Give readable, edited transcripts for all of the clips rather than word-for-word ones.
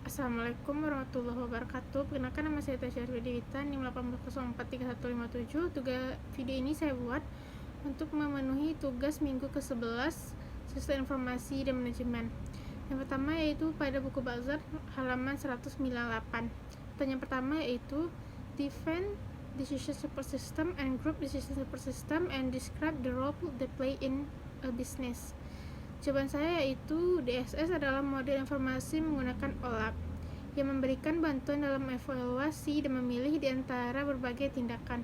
Assalamualaikum warahmatullahi wabarakatuh. Perkenalkan, nama saya Tasya Dewita, NIM 18043157. Video ini saya buat untuk memenuhi tugas minggu ke-11 Sistem Informasi dan Manajemen. Yang pertama yaitu pada buku Bazar halaman 198. Pertanyaan pertama yaitu define decision support system and group decision support system and describe the role they play in a business. Jawaban saya yaitu DSS adalah model informasi menggunakan OLAP yang memberikan bantuan dalam evaluasi dan memilih di antara berbagai tindakan.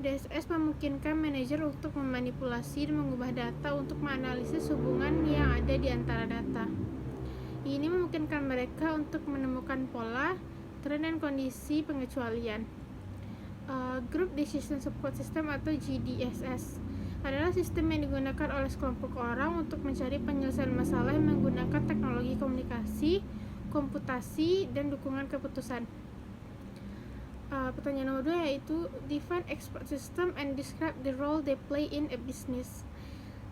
DSS memungkinkan manajer untuk memanipulasi dan mengubah data untuk menganalisis hubungan yang ada di antara data. Ini memungkinkan mereka untuk menemukan pola, tren, dan kondisi pengecualian. Group Decision Support System atau GDSS adalah sistem yang digunakan oleh sekelompok orang untuk mencari penyelesaian masalah yang menggunakan teknologi komunikasi, komputasi, dan dukungan keputusan. Pertanyaan nomor 2 yaitu define expert system and describe the role they play in a business.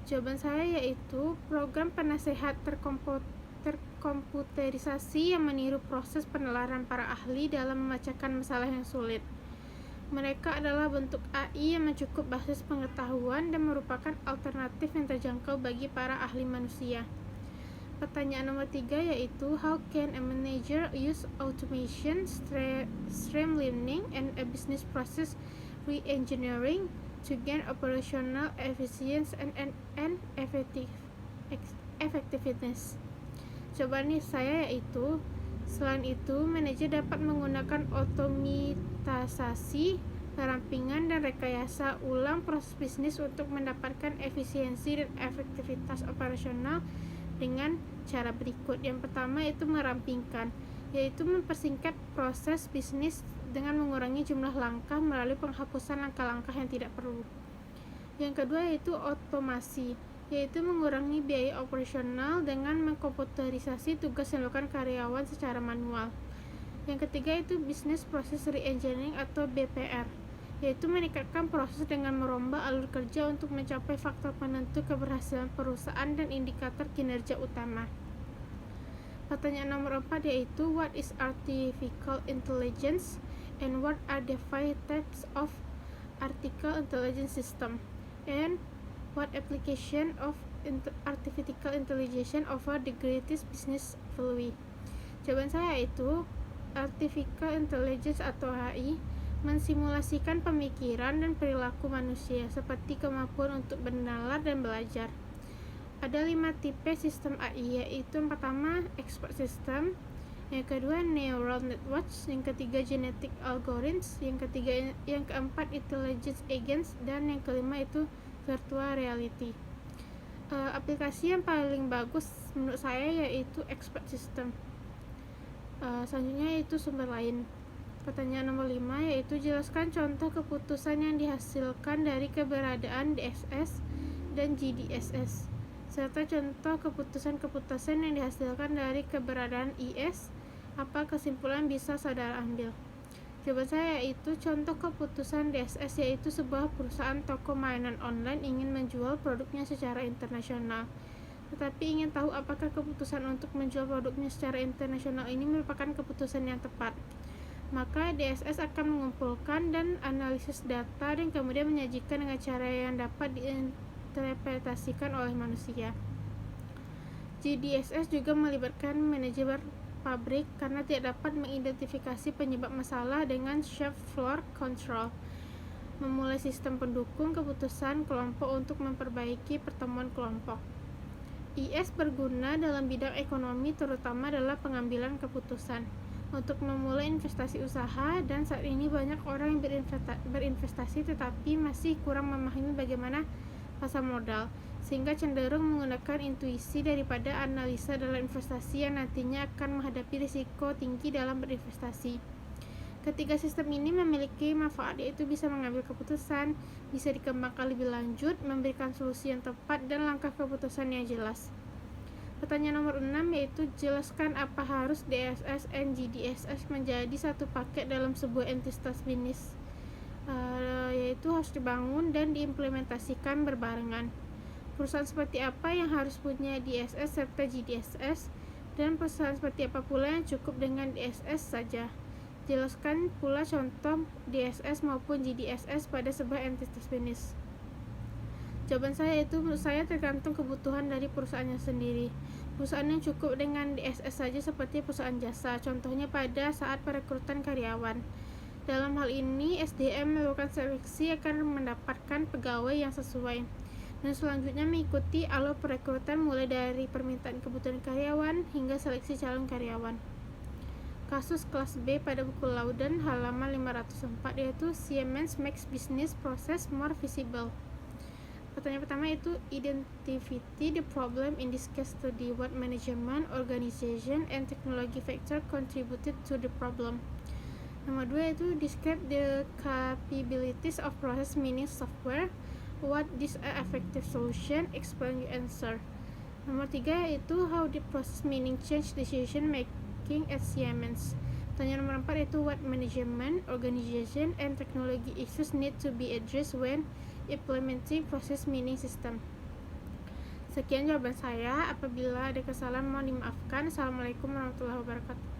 Jawaban saya yaitu program penasehat terkomputerisasi yang meniru proses penelaran para ahli dalam memecahkan masalah yang sulit. Mereka adalah bentuk AI yang mencukup basis pengetahuan dan merupakan alternatif yang terjangkau bagi para ahli manusia. Pertanyaan nomor 3 yaitu how can a manager use automation, streamlining, and a business process re-engineering to gain operational efficiency and effectiveness. Jawaban saya yaitu selain itu, manajer dapat menggunakan otomatisasi, perampingan, dan rekayasa ulang proses bisnis untuk mendapatkan efisiensi dan efektivitas operasional dengan cara berikut. Yang pertama yaitu merampingkan, yaitu mempersingkat proses bisnis dengan mengurangi jumlah langkah melalui penghapusan langkah-langkah yang tidak perlu. Yang kedua yaitu otomasi, yaitu mengurangi biaya operasional dengan mengkomputerisasi tugas yang dilakukan karyawan secara manual. Yang ketiga itu Business Process Re-engineering atau BPR, yaitu meningkatkan proses dengan merombak alur kerja untuk mencapai faktor penentu keberhasilan perusahaan dan indikator kinerja utama. Pertanyaan nomor 4 yaitu what is artificial intelligence and what are the five types of artificial intelligence system, and what application of artificial intelligence offer the greatest business value? Jawaban saya itu artificial intelligence atau AI mensimulasikan pemikiran dan perilaku manusia seperti kemampuan untuk bernalar dan belajar. Ada 5 tipe sistem AI, yaitu yang pertama expert system, yang kedua neural networks, yang ketiga genetic algorithms, yang keempat intelligence agents, dan yang kelima itu virtual reality. Aplikasi yang paling bagus menurut saya yaitu expert system. Selanjutnya yaitu sumber lain. Pertanyaan nomor 5 yaitu jelaskan contoh keputusan yang dihasilkan dari keberadaan DSS dan GDSS, serta contoh keputusan-keputusan yang dihasilkan dari keberadaan IS. Apa kesimpulan bisa saudara ambil? Jawaban saya yaitu contoh keputusan DSS yaitu sebuah perusahaan toko mainan online ingin menjual produknya secara internasional, tetapi ingin tahu apakah keputusan untuk menjual produknya secara internasional ini merupakan keputusan yang tepat. Maka DSS akan mengumpulkan dan analisis data dan kemudian menyajikan dengan cara yang dapat diinterpretasikan oleh manusia. GDSS juga melibatkan manajemen pabrik karena tidak dapat mengidentifikasi penyebab masalah dengan shop floor control, memulai sistem pendukung keputusan kelompok untuk memperbaiki pertemuan kelompok. IS berguna dalam bidang ekonomi terutama dalam pengambilan keputusan untuk memulai investasi usaha, dan saat ini banyak orang yang berinvestasi tetapi masih kurang memahami bagaimana pasar modal, sehingga cenderung menggunakan intuisi daripada analisa dalam investasi yang nantinya akan menghadapi risiko tinggi dalam berinvestasi. Ketiga sistem ini memiliki manfaat, yaitu bisa mengambil keputusan, bisa dikembangkan lebih lanjut, memberikan solusi yang tepat, dan langkah keputusan yang jelas. Pertanyaan nomor 6 yaitu jelaskan apa harus DSS dan GDSS menjadi satu paket dalam sebuah entitas bisnis, yaitu harus dibangun dan diimplementasikan berbarengan. Perusahaan seperti apa yang harus punya DSS serta GDSS? Dan perusahaan seperti apa pula yang cukup dengan DSS saja? Jelaskan pula contoh DSS maupun GDSS pada sebuah entitas bisnis. Jawaban saya itu menurut saya tergantung kebutuhan dari perusahaannya sendiri. Perusahaan yang cukup dengan DSS saja seperti perusahaan jasa, contohnya pada saat perekrutan karyawan. Dalam hal ini, SDM melakukan seleksi akan mendapatkan pegawai yang sesuai. Dan selanjutnya mengikuti alur perekrutan mulai dari permintaan kebutuhan karyawan hingga seleksi calon karyawan. Kasus kelas B pada buku Loudon halaman 504 yaitu Siemens makes business process more visible. Pertanyaan pertama itu identify the problem, in this case study what management, organization, and technology factor contributed to the problem. Nomor 2 itu describe the capabilities of process mining software. What is an effective solution? Explain your answer. Nomor 3 itu how did process mining change decision making at Siemens. Pertanyaan nomor 4 itu what management, organization, and technology issues need to be addressed when implementing process mining system. Sekian jawaban saya. Apabila ada kesalahan mohon dimaafkan. Assalamualaikum warahmatullahi wabarakatuh.